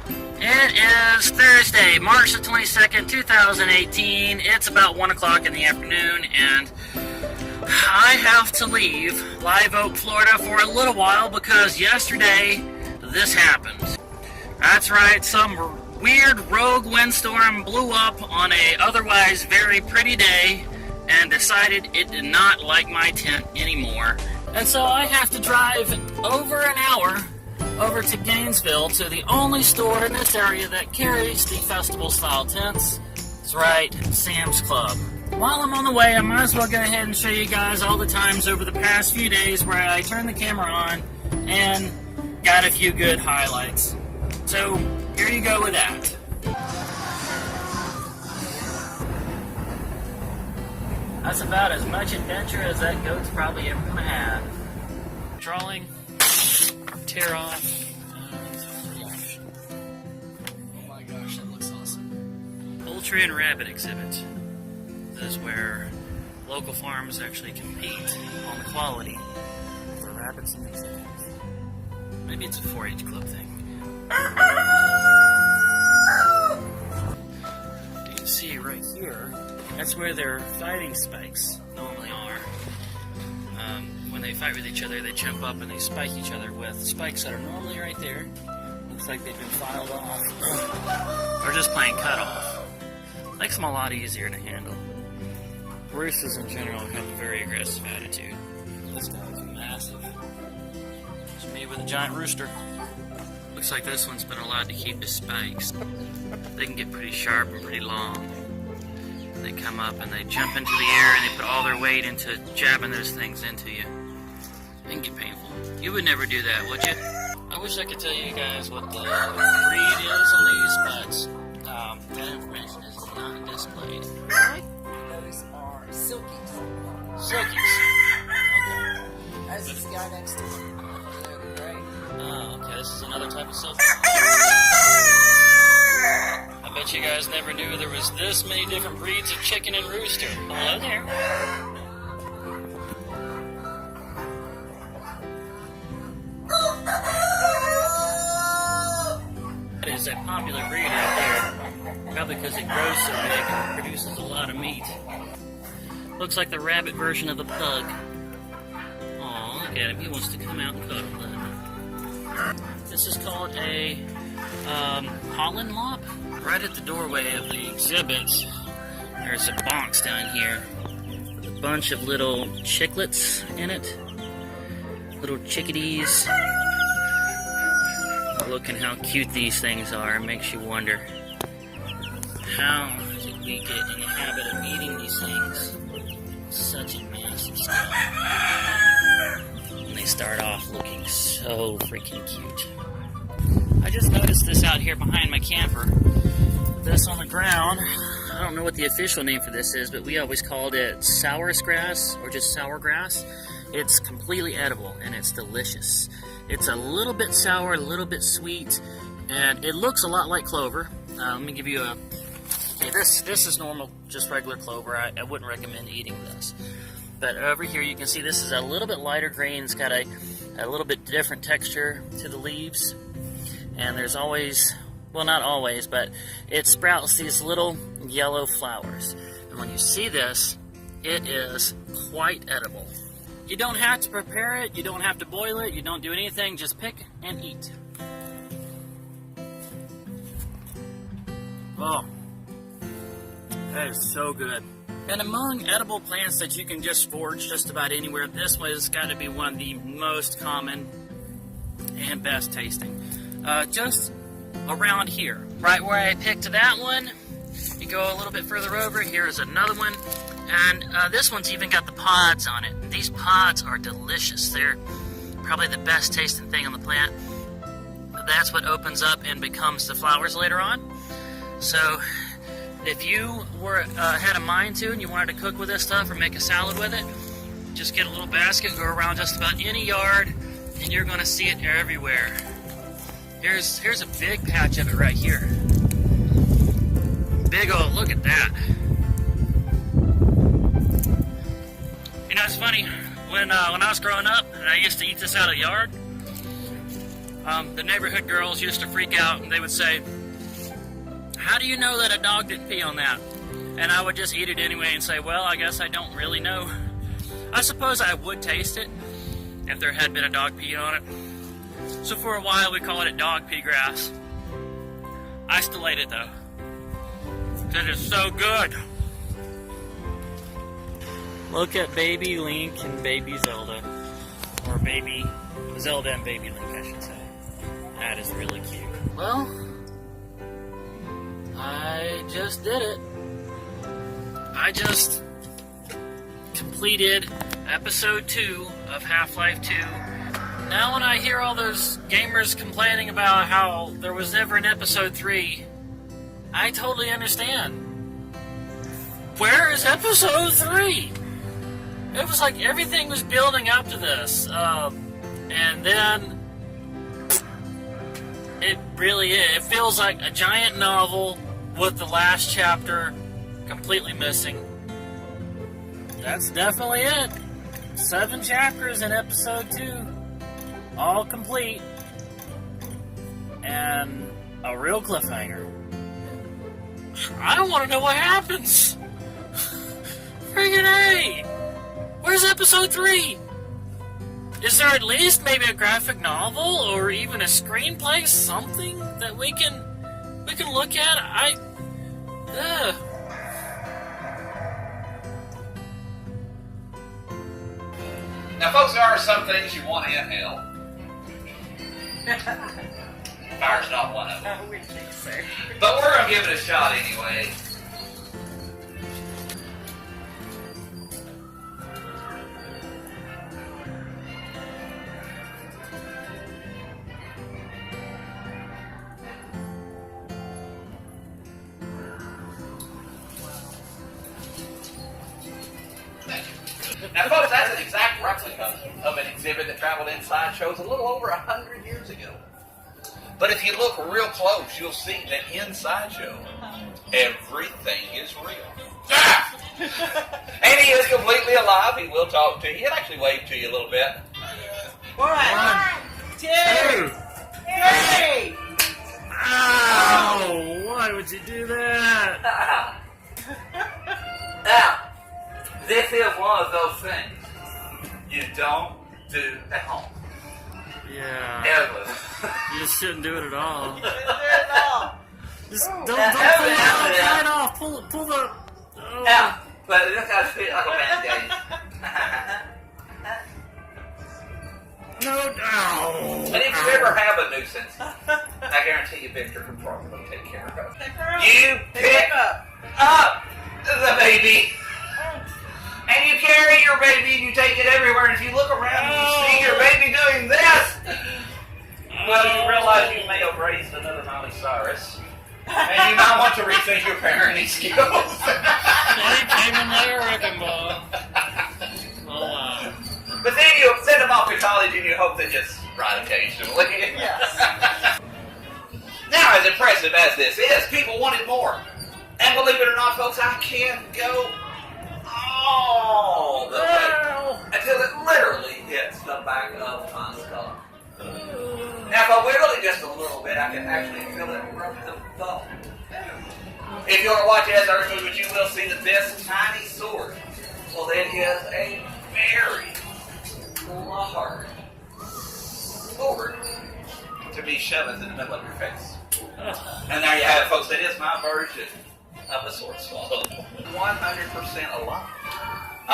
It is Thursday, March the 22nd, 2018. It's about 1 o'clock in the afternoon, and I have to leave Live Oak, Florida for a little while because yesterday this happened. That's right, some weird rogue windstorm blew up on a otherwise very pretty day and decided it did not like my tent anymore. And so I have to drive over an hour over to Gainesville to the only store in this area that carries the festival-style tents. That's right, Sam's Club. While I'm on the way, I might as well go ahead and show you guys all the times over the past few days where I turned the camera on and got a few good highlights. So, here you go with that. That's about as much adventure as that goat's probably ever gonna have. Drawing, tear off. Oh my gosh, that looks awesome. Poultry and rabbit exhibit. This is where local farms actually compete on the quality of the rabbits and these things. Maybe it's a 4-H club thing. You can see right here, that's where their fighting spikes normally are. When they fight with each other, they jump up and they spike each other with spikes that are normally right there. Looks like they've been filed off. Or just plain cut off. Makes them a lot easier to handle. Roosters in general have a very aggressive attitude. This guy's massive. It's me with a giant rooster. Looks like this one's been allowed to keep his spikes. They can get pretty sharp and pretty long. They come up and they jump into the air and they put all their weight into jabbing those things into you. It can get painful. You would never do that, would you? I wish I could tell you guys what the breed is on these, but that information is not displayed. Those are silkies. Silkies. Okay. As this guy next to him. Right? Oh, okay. This is another type of silky. I bet you guys never knew there was this many different breeds of chicken and rooster. Hello there. That is a popular breed out there. Probably because it grows so big and produces a lot of meat. Looks like the rabbit version of a pug. Aw, look at him. He wants to come out and cuddle them. This is called a Holland Lop. Right at the doorway of the exhibit, there's a box down here with a bunch of little chicklets in it. Little chickadees. Looking how cute these things are, it makes you wonder how did we get in the habit of eating these things? Such a massive scale. And they start off looking so freaking cute. I just noticed this out here behind my camper. This on the ground. I don't know what the official name for this is, but we always called it sour's grass or just sour grass. It's completely edible and it's delicious. It's a little bit sour, a little bit sweet, and it looks a lot like clover. Let me give you a... Okay, this is normal, just regular clover. I wouldn't recommend eating this. But over here you can see this is a little bit lighter green. It's got a little bit different texture to the leaves. And there's always, well not always, but it sprouts these little yellow flowers. And when you see this, it is quite edible. You don't have to prepare it, you don't have to boil it, you don't do anything, just pick and eat. Oh, that is so good. And among edible plants that you can just forage just about anywhere, this one has got to be one of the most common and best tasting. Just around here, right where I picked that one, you go a little bit further over, here is another one. And this one's even got the pods on it. These pods are delicious. They're probably the best tasting thing on the plant. That's what opens up and becomes the flowers later on. So if you had a mind to and you wanted to cook with this stuff or make a salad with it, just get a little basket, go around just about any yard, and you're going to see it everywhere. Here's a big patch of it right here. Big old, look at that. You know, it's funny, when I was growing up and I used to eat this out of the yard, The neighborhood girls used to freak out and they would say, "How do you know that a dog didn't pee on that?" And I would just eat it anyway and say, "Well, I guess I don't really know." I suppose I would taste it if there had been a dog pee on it. So for a while we called it dog pee grass. I still ate it though. It is so good. Look at baby Link and baby Zelda. Or baby Zelda and baby Link, I should say. That is really cute. Well, I just did it. I just completed episode 2 of Half-Life 2. Now when I hear all those gamers complaining about how there was never an episode 3, I totally understand. Where is episode 3? It was like everything was building up to this. And then it really is. It feels like a giant novel with the last chapter completely missing. That's definitely it. 7 chapters in episode 2. All complete. And a real cliffhanger. I don't want to know what happens. Friggin' A! Where's episode 3? Is there at least maybe a graphic novel or even a screenplay, something that we can look at? Now, folks, there are some things you want in hell. Fire's not one of them. I wouldn't think so. But we're going to give it a shot anyway. Now, folks, that's an exact replica of an exhibit that traveled inside shows a little over 100 years ago. But if you look real close, you'll see that inside show, everything is real. Ah! And he is completely alive. He will talk to you. He'll actually wave to you a little bit. 1, 2, 3. Ow! Why would you do that? Now, this is one of those things you don't do at home. Yeah. Ever. You just shouldn't do it at all. Just don't pull Ever, it off. ever, Right off. Pull the. Oh. Yeah, but it just has to fit like a band-aid. No. Ow. And if you ever have a nuisance, I guarantee you Victor can probably take care of it. You pick up the baby. And you carry your baby and you take it everywhere. And if you look around and you see your baby doing this, well, you realize you may have raised another Miley Cyrus. And you might want to rethink your parenting skills. They came in there, wrecking ball. Oh, But then you send them off to college and you hope they just ride occasionally. Yes. Now, as impressive as this is, people wanted more. And believe it or not, folks, I can go all the way until it literally hits the back of my skull. Now, if I wiggle it just a little bit, I can actually feel it from the bone. If you want to watch it as I remove it, you will see that this tiny sword, well, it is a very large sword to be shoved in the middle of your face. And there you have it, folks. That is my version of a sword swallow. 100% alive.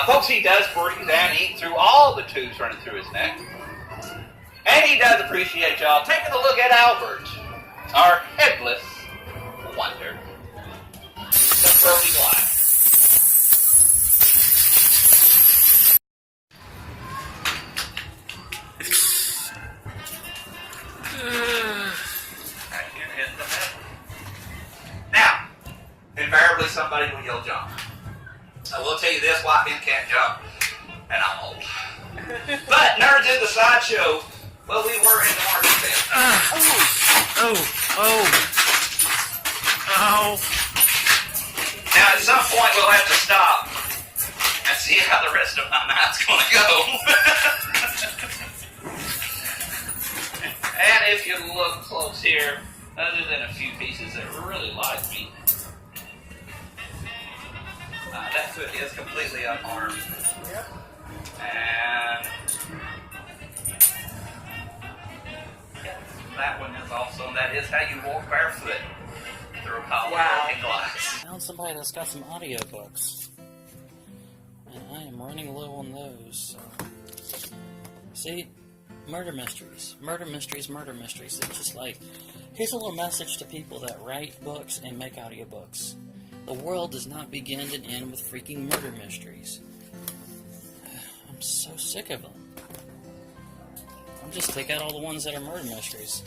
Folks, he does breathe and eat through all the tubes running through his neck. And he does appreciate y'all taking a look at Albert, our headless wonder. The floating life. Now, invariably somebody will yell jump. I will tell you this, white men can't jump, and I'm old. But nerds in the sideshow, well, we were in the market then. Now, at some point, we'll have to stop and see how the rest of my night's going to go. And if you look close here, other than a few pieces that really like me, that foot is completely unharmed. Yep. And that one is also, that is how you walk barefoot through a pile of broken glass. Found somebody that's got some audiobooks. And I am running low on those. So. See? Murder mysteries. Murder mysteries, murder mysteries. It's just like, here's a little message to people that write books and make audiobooks. The world does not begin and end with freaking murder mysteries. I'm so sick of them. I'll just take out all the ones that are murder mysteries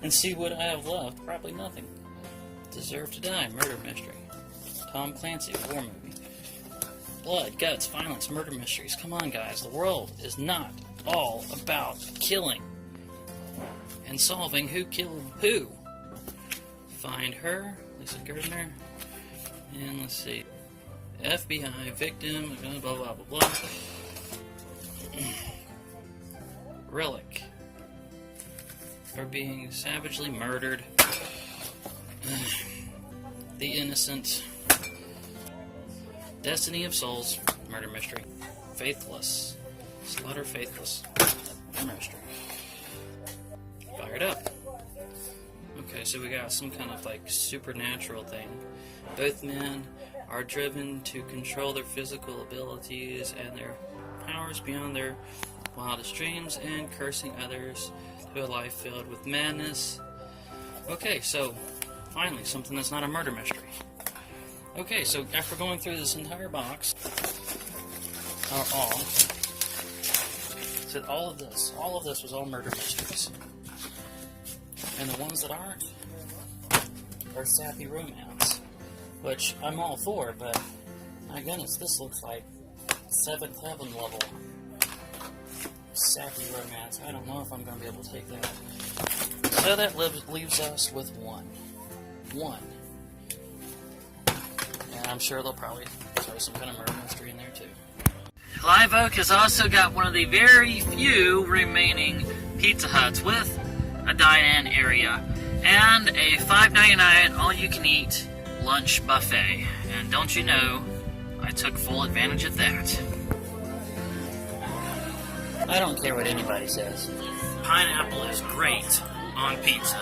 and see what I have left. Probably nothing. Deserve to Die, murder mystery. Tom Clancy, war movie. Blood, guts, violence, murder mysteries. Come on, guys. The world is not all about killing and solving who killed who. Find her, Lisa Gardner, and let's see, FBI victim, blah blah blah blah. Relic for being savagely murdered. The innocent. Destiny of Souls, murder mystery. Faithless. Slaughter Faithless, murder mystery. Fired up. Okay, so we got some kind of like supernatural thing. Both men are driven to control their physical abilities and their powers beyond their wildest dreams and cursing others to a life filled with madness. Okay, so finally something that's not a murder mystery. Okay, so after going through this entire box, said all of this was all murder mysteries. And the ones that aren't are sappy romance, which I'm all for, but my goodness, this looks like 7th heaven level sappy romance. I don't know if I'm going to be able to take that. So that leaves us with one. And I'm sure they'll probably throw some kind of murder mystery in there too. Live Oak has also got one of the very few remaining Pizza Huts with a dine-in area and a $5.99 all-you-can-eat lunch buffet. And don't you know, I took full advantage of that. I don't care what anybody says. Pineapple is great on pizza.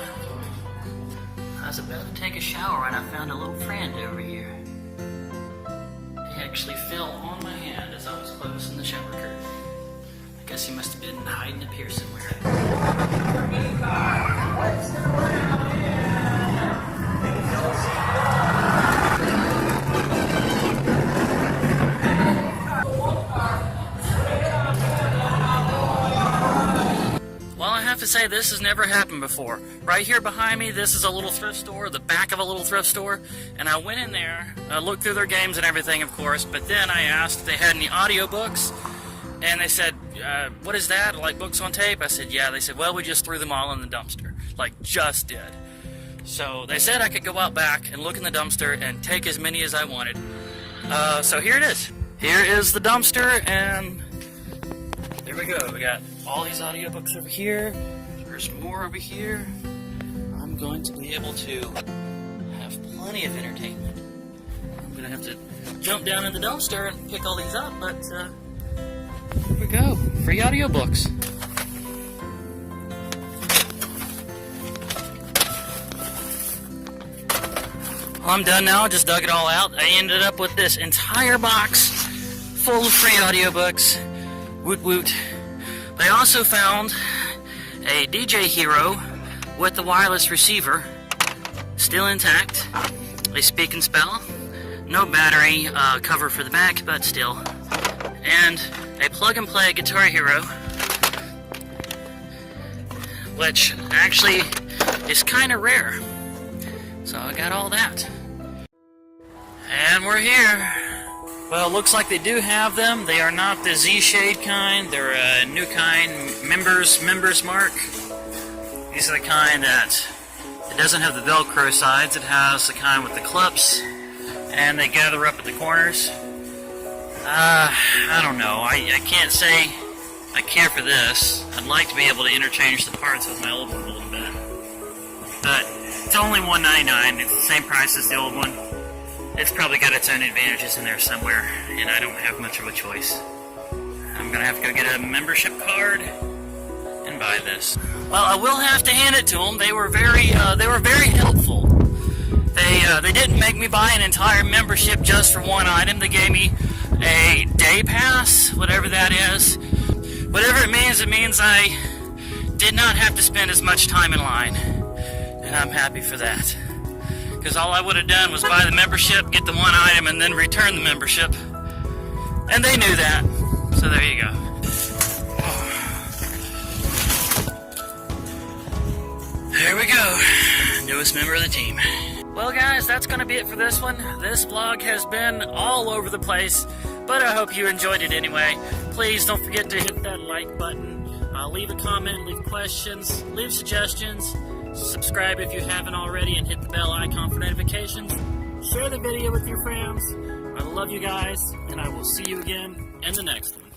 I was about to take a shower and I found a little friend over here. He actually fell on my hand as I was closing the shower curtain. I guess he must have been hiding up here somewhere. Well, I have to say, this has never happened before. Right here behind me, this is a little thrift store, the back of a little thrift store, and I went in there, I looked through their games and everything, of course, but then I asked if they had any audiobooks, and they said, what is that, like books on tape? I said, yeah. They said, well, we just threw them all in the dumpster, like just did. So they said I could go out back and look in the dumpster and take as many as I wanted. So here it is. Here is the dumpster, and there we go. We got all these audiobooks over here. There's more over here. I'm going to be able to have plenty of entertainment. I'm going to have to jump down in the dumpster and pick all these up, but here we go. Free audiobooks. Well, I'm done now. I just dug it all out. I ended up with this entire box full of free audiobooks. Woot woot. They also found a DJ Hero with the wireless receiver still intact, a Speak and Spell, no battery cover for the back, but still, and a plug and play Guitar Hero, which actually is kind of rare. So I got all that. And we're here. Well, it looks like they do have them. They are not the Z-shade kind. They're a new kind, members mark. These are the kind that it doesn't have the Velcro sides. It has the kind with the clips, and they gather up at the corners. I don't know. I can't say I care for this. I'd like to be able to interchange the parts with my old one a little bit. But it's only $1.99. It's the same price as the old one. It's probably got its own advantages in there somewhere, and I don't have much of a choice. I'm gonna have to go get a membership card and buy this. Well, I will have to hand it to them. They were very helpful. They didn't make me buy an entire membership just for one item. They gave me a day pass, whatever that is. Whatever it means I did not have to spend as much time in line, and I'm happy for that. Because all I would have done was buy the membership, get the one item, and then return the membership. And they knew that. So there you go. There we go. Newest member of the team. Well, guys, that's going to be it for this one. This vlog has been all over the place, but I hope you enjoyed it anyway. Please don't forget to hit that like button. Leave a comment, leave questions, leave suggestions. Subscribe if you haven't already, and hit the bell icon for notifications. Share the video with your friends. I love you guys, and I will see you again in the next one.